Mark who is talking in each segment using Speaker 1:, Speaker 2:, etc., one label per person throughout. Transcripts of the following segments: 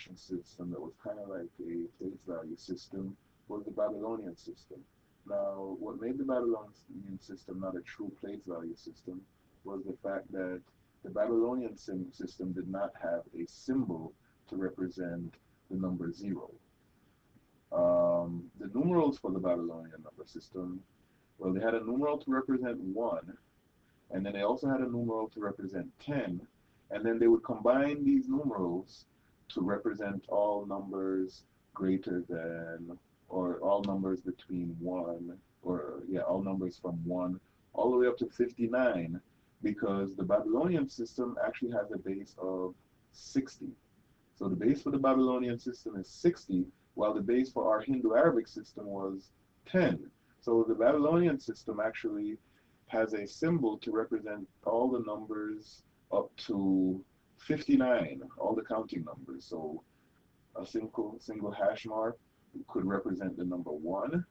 Speaker 1: numeration system that was kind of like a place value system was the Babylonian system. Now, what made the Babylonian system not a true place value system was the fact that the Babylonian system did not have a symbol to represent the number 0. The numerals for the Babylonian number system, well, they had a numeral to represent 1, and then they also had a numeral to represent 10, and then they would combine these numerals to represent all numbers greater than, or all numbers between 1, or yeah, all numbers from 1 all the way up to 59, because the Babylonian system actually has a base of 60. So the base for the Babylonian system is 60, while the base for our Hindu-Arabic system was 10. So the Babylonian system actually has a symbol to represent all the numbers up to 59, all the counting numbers. So a single hash mark could represent the number 1.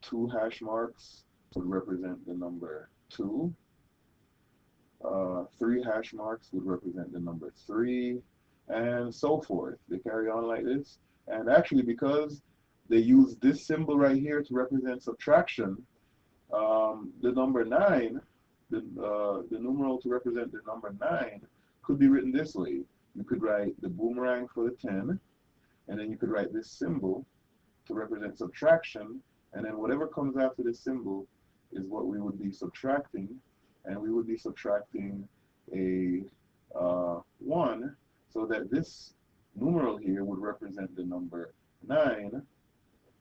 Speaker 1: 2 hash marks would represent the number 2. 3 hash marks would represent the number 3, and so forth. They carry on like this. And actually, because they use this symbol right here to represent subtraction, the number 9, the numeral to represent the number 9 could be written this way. You could write the boomerang for the 10, and then you could write this symbol to represent subtraction, and then whatever comes after this symbol is what we would be subtracting, and we would be subtracting a 1, so that this numeral here would represent the number 9,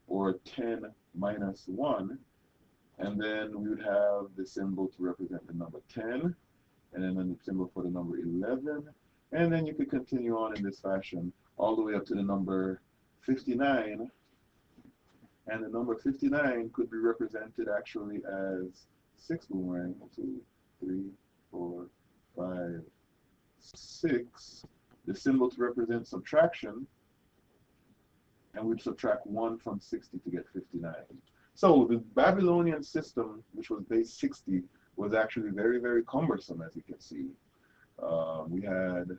Speaker 1: or 10 minus 1, and then we would have the symbol to represent the number 10, and then the symbol for the number 11, and then you could continue on in this fashion all the way up to the number 59, and the number 59 could be represented actually as 6 boomerang, 2, 3, 4, 5, 6, the symbol to represent subtraction, and we'd subtract 1 from 60 to get 59. So the Babylonian system, which was base 60, was actually very, very cumbersome, as you can see. We had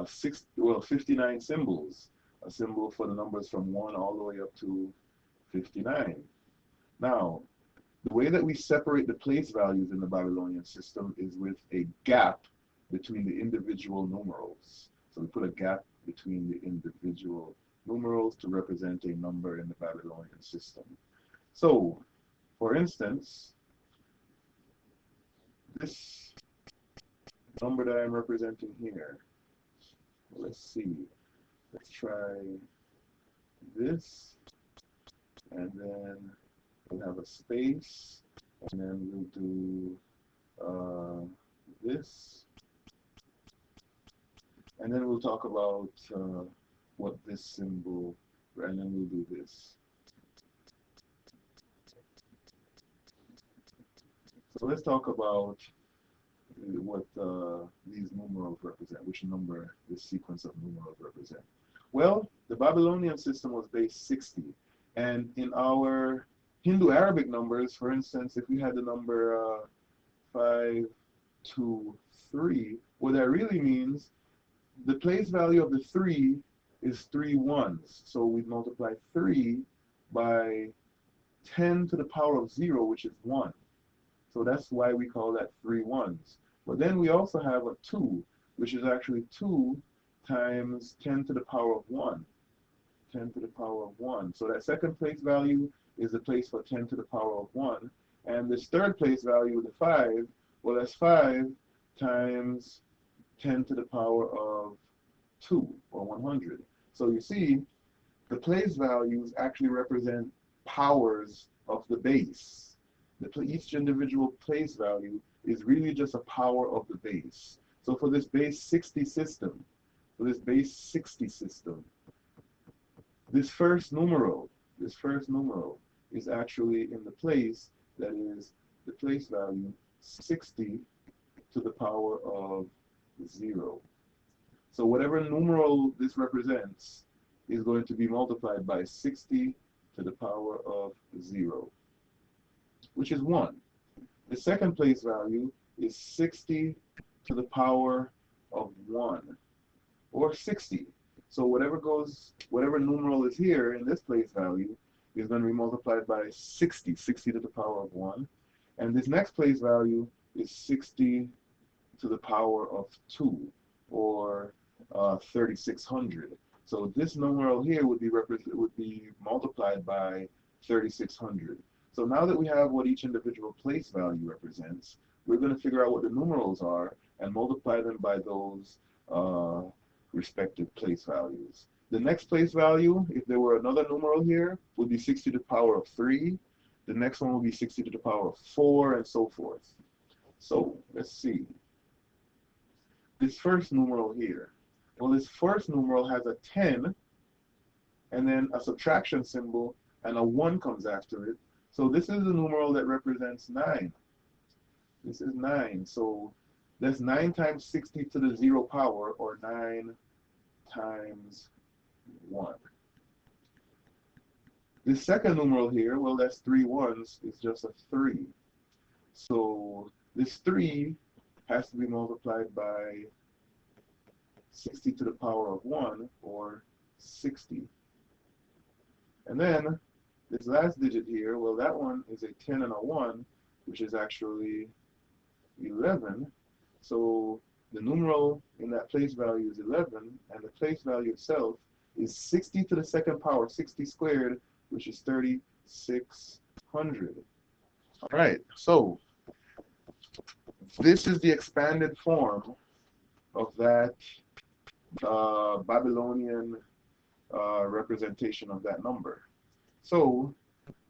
Speaker 1: 59 symbols, a symbol for the numbers from 1 all the way up to 59. Now, the way that we separate the place values in the Babylonian system is with a gap between the individual numerals. So we put a gap between the individual numerals to represent a number in the Babylonian system. So, for instance, this number that I'm representing here, let's see, let's try this, and then we'll have a space, and then we'll do this, and then we'll talk about what this symbol, and then we'll do this. So let's talk about what these numerals represent, which number this sequence of numerals represent. Well, the Babylonian system was base 60, and in our Hindu-Arabic numbers, for instance, if we had the number 5, 2, 3, what that really means, the place value of the 3 is 3 ones. So we multiply 3 by 10 to the power of 0, which is 1. So that's why we call that 3 ones. But then we also have a 2, which is actually 2 times 10 to the power of 1. 10 to the power of 1. So that second place value is the place for 10 to the power of 1. And this third place value, the 5, well, that's 5 times 10 to the power of 2, or 100. So you see, the place values actually represent powers of the base. Each individual place value is really just a power of the base. So for this base 60 system, this first numeral is actually in the place that is the place value 60 to the power of 0. So whatever numeral this represents is going to be multiplied by 60 to the power of 0, which is 1. The second place value is 60 to the power of 1, or 60. So whatever numeral is here in this place value is going to be multiplied by 60, 60 to the power of 1. And this next place value is 60 to the power of 2, or 3600. So this numeral here would be multiplied by 3600. So now that we have what each individual place value represents, we're going to figure out what the numerals are and multiply them by those respective place values. The next place value, if there were another numeral here, would be 60 to the power of 3. The next one will be 60 to the power of 4, and so forth. So let's see. This first numeral here. Well, this first numeral has a 10, and then a subtraction symbol, and a 1 comes after it. So this is the numeral that represents 9. This is 9. So that's 9 times 60 to the 0 power, or 9 times 1. This second numeral here, well, that's 3 ones, is just a 3. So this 3 has to be multiplied by 60 to the power of 1, or 60. And then this last digit here, well, that one is a 10 and a 1, which is actually 11. So the numeral in that place value is 11, and the place value itself is 60 to the second power, 60 squared, which is 3600. All right, so this is the expanded form of that Babylonian representation of that number. So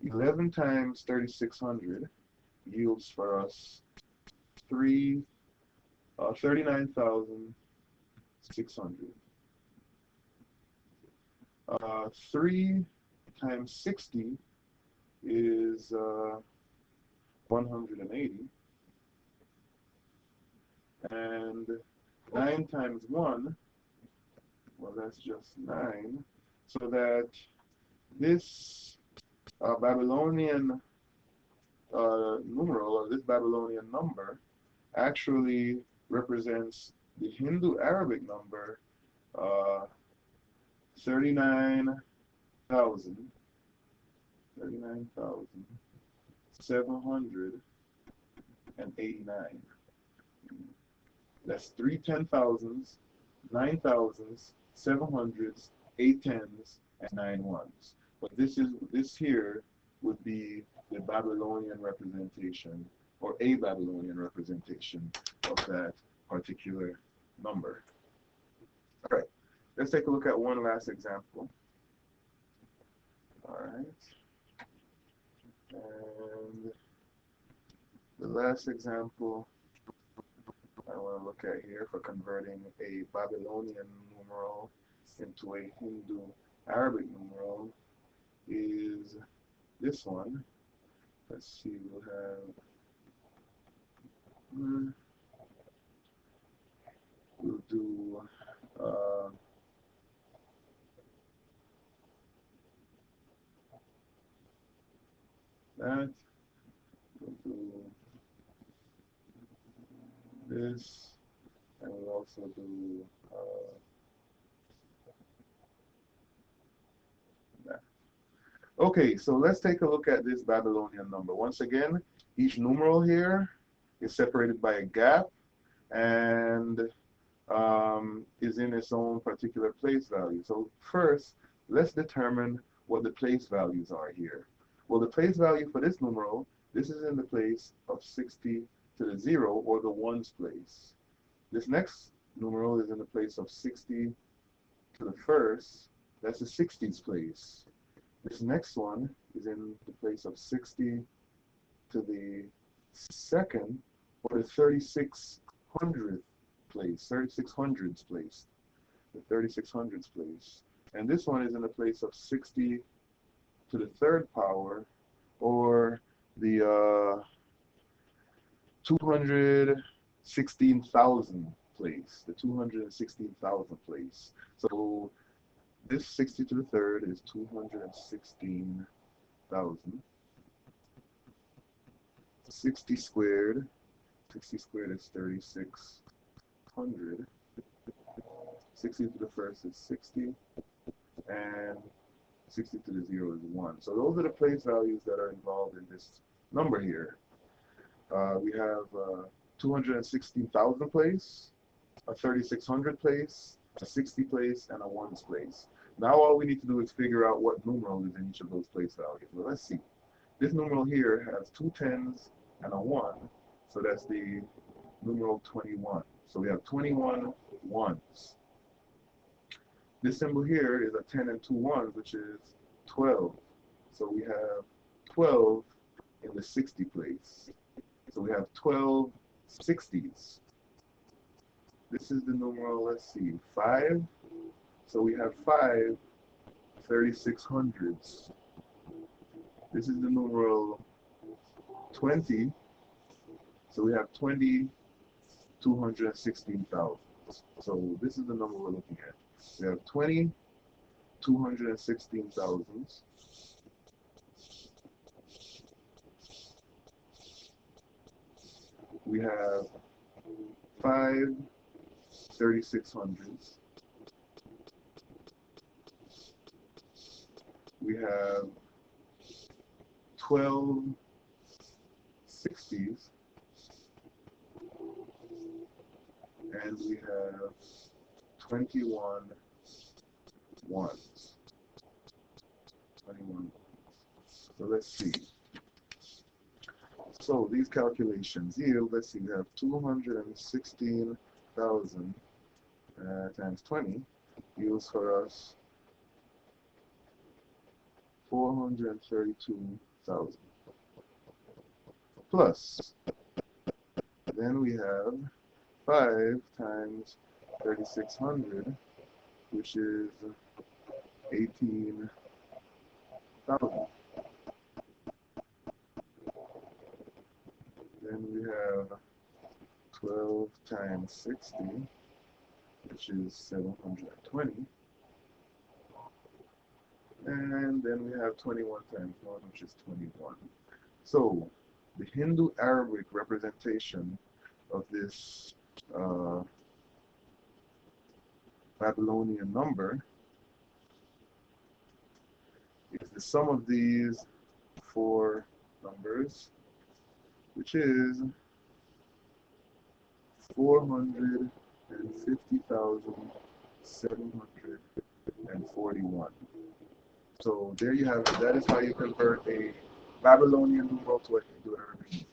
Speaker 1: 11 times 3600 yields for us 39,600. 3 times 60 is 180. And 9 times 1, well, that's just 9. So that this Babylonian numeral, or this Babylonian number, actually represents the Hindu-Arabic number 39,789. That's 3 10,000s, 9,000s, 700s, 8 10s, and 9 1s. But this here would be the Babylonian representation, or a Babylonian representation of that particular number. All right, let's take a look at one last example. All right, and the last example I want to look at here for converting a Babylonian numeral into a Hindu-Arabic numeral is this one. Let's see, we'll do that. We'll do this, and we'll also do that. Okay, so let's take a look at this Babylonian number. Once again, each numeral here is separated by a gap and is in its own particular place value. So first, let's determine what the place values are here. Well, the place value for this numeral, this is in the place of 60 to the 0, or the ones place. This next numeral is in the place of 60 to the first, that's the 60s place. This next one is in the place of 60 to the second, or the 3600th place, 3600s place, the 3600s place. And this one is in the place of 60 to the third power, or the 216,000 place, the 216,000 place. So this 60 to the third is 216,000. 60 squared is 3600. 60 to the first is 60, and 60 to the 0 is 1. So those are the place values that are involved in this number here. We have 216,000 place, a 3600 place, a 60 place, and a 1s place. Now all we need to do is figure out what numeral is in each of those place values. Well, let's see. This numeral here has 2 10s and a 1, so that's the numeral 21. So we have 21 1s. This symbol here is a 10 and 2 1s, which is 12. So we have 12 in the 60 place. So we have 12 60s. This is the numeral, let's see, 5. So we have 5 3600s. This is the numeral 20. So we have 20 216,000. So this is the number we're looking at. We have 20 216,000. We have 5 3600s. We have 12 60s. And we have 21 1s. 21 1s. So let's see. So these calculations yield, let's see, we have 216,000 times 20 yields for us 432,000. Plus, then we have 5 times 3600, which is 18,000. Then we have 12 times 60, which is 720. And then we have 21 times 1, which is 21. So the Hindu-Arabic representation of this Babylonian number is the sum of these 4 numbers, which is 450,741. So there you have it. That is how you convert a Babylonian numeral to a Hindu-Arabic numeral.